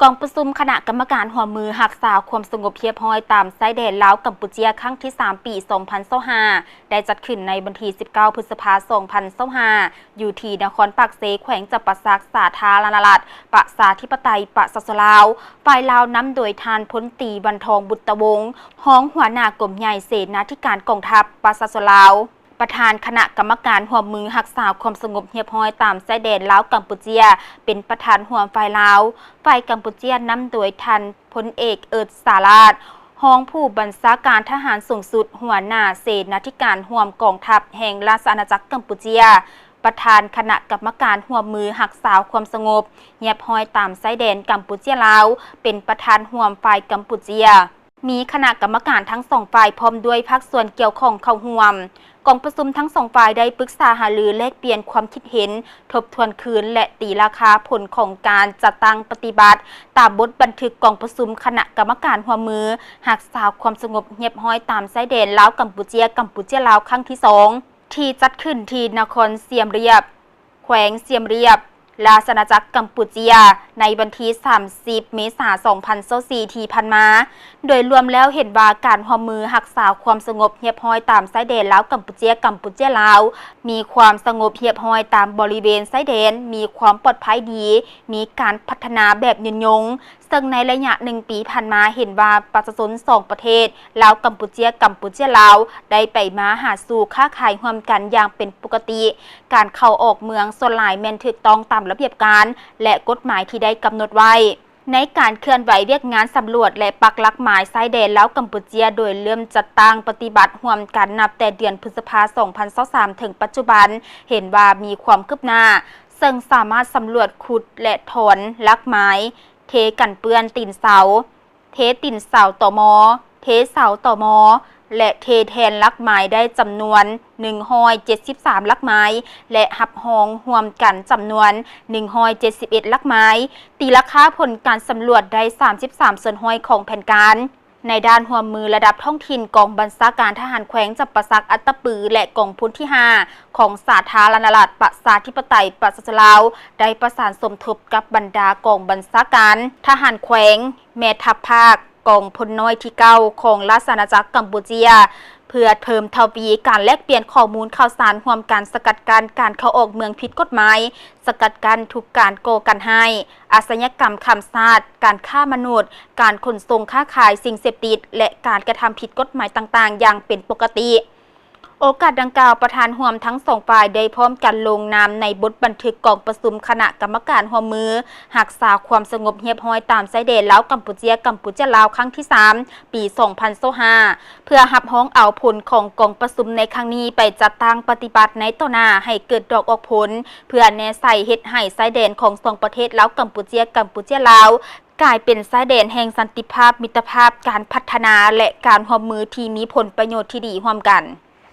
กองประชุมคณะกรรมการหัวมือหักษาความสงบเรียบร้อยตามชายแดนลาวกัมพูชาครั้งที่ 3 ปี 2025ได้จัดขึ้นในวันที่ 19 พฤษภาคม 2025อยู่ที่นครปากเซแขวงจับปะซักสาธารณรัฐประชาธิปไตยประชาชนลาวฝ่ายลาวนำโดยทานพลตรีบรรทองบุตรวงศ์ห้องหัวหน้ากรมใหญ่เสนาธิการกองทัพประชาชนลาวประธานคณะกรรมการหัวมือหักษาความสงบเรียบร้อยตามชายแดนลาวกัมพูชาเป็นประธานหัวฝ่ายลาวฝ่ายกัมพูชานำโดยท่านพลเอกเอิร์ธสาราดห้องผู้บัญชาการทหารสูงสุดหัวหน้าเสนาธิการห่วมกองทัพแห่งราชอาณาจักรกัมพูชาประธานคณะกรรมการหัวมือหักษาความสงบเรียบร้อยตามชายแดนกัมพูชาลาวเป็นประธานห่วมฝ่ายกัมพูชามีคณะกรรมการทั้งสองฝ่ายพร้อมด้วยภาคส่วนเกี่ยวข้องเข้าร่วมกองประชุมทั้งสองฝ่ายได้ปรึกษาหารือแลกเปลี่ยนความคิดเห็นทบทวนคืนและตีราคาผลของการจัดตั้งปฏิบัติตามบทบันทึกกองประชุมคณะกรรมการหัวมือหักษาความสงบเรียบร้อยตามชายแดนลาวกัมพูชาลาวครั้งที่ 2ที่จัดขึ้นที่นครเสียมเรียบแขวงเสียมเรียบราชอาณาจักรกัมพูชาในวันที่ 30 เมษายน 2024 ที่ผ่านมา โดยรวมแล้วเห็นว่าการร่วมมือรักษาความสงบเรียบร้อยตามชายแดนลาวกัมพูชาลาวมีความสงบเรียบร้อยตามบริเวณชายแดนมีความปลอดภัยดีมีการพัฒนาแบบยืนยงซึ่งในระยะ1 ปีผ่านมาเห็นว่าประชาชน2 ประเทศลาวกัมพูชาลาวได้ไปมาหาสู่ค้าขายร่วมกันอย่างเป็นปกติการเข้าออกเมืองส่วนหลายแม่นถูกต้องตามระเบียบการและกฎหมายที่ได้กำหนดไว้ในการเคลื่อนไหวเวียกงานสำรวจและปักหลักหมายชายแดนลาวกัมพูชาโดยเริ่มจัดตั้งปฏิบัติร่วมกันนับแต่เดือนพฤษภาคม 2023 ถึงปัจจุบันเห็นว่ามีความคืบหน้าซึ่งสามารถสำรวจขุดและถอนหลักหมายเทกันเปื้อนตีนเสาเทตีนเสาต่อมอเทเสาต่อมอและเทแทนลักไม้ได้จำนวน173ลักไม้และหับหองรวมกันจำนวน171ลักไม้ตีราคาผลการสำรวจได้33ส่วนห้อยของแผนการในด้านหัวมือระดับท้องถิ่นกองบัญชาการทหารแขวงจับปะซักอัตตปือและกองพลที่ 5ของสาธารณรัฐประชาธิปไตยประชาชนลาวได้ประสานสมทบกับบรรดากองบัญชาการทหารแขวงแม่ทัพภาคกองพลน้อยที่ 9ของราชอาณาจักรกัมพูชาเพื่อเพิ่มทวีการแลกเปลี่ยนข้อมูลข่าวสารร่วมกันสกัดกั้นการเข้าออกเมืองผิดกฎหมายสกัดกั้นทุกการก่อการให้อาชญากรรมข้ามชาติการฆ่ามนุษย์การขนส่งค้าขายสิ่งเสพติดและการกระทำผิดกฎหมายต่างๆอย่างเป็นปกติโอกาสดังกล่าวประธานร่วมทั้งสองฝ่ายได้พร้อมกันลงนามในบทบันทึกกองประชุมคณะกรรมการร่วมมือรักษาความสงบเรียบร้อยตามชายแดนลาวกัมพูชาลาวครั้งที่ 3 ปี 2025เพื่อรับรองเอาผลของกองประชุมในครั้งนี้ไปจัดตั้งปฏิบัติในต่อหน้าให้เกิดดอกออกผลเพื่อแนใส่เฮ็ดให้ชายแดนของ2 ประเทศลาวกัมพูชาลาวกลายเป็นชายแดนแห่งสันติภาพมิตรภาพการพัฒนาและการร่วมมือที่มีผลประโยชน์ที่ดีร่วมกัน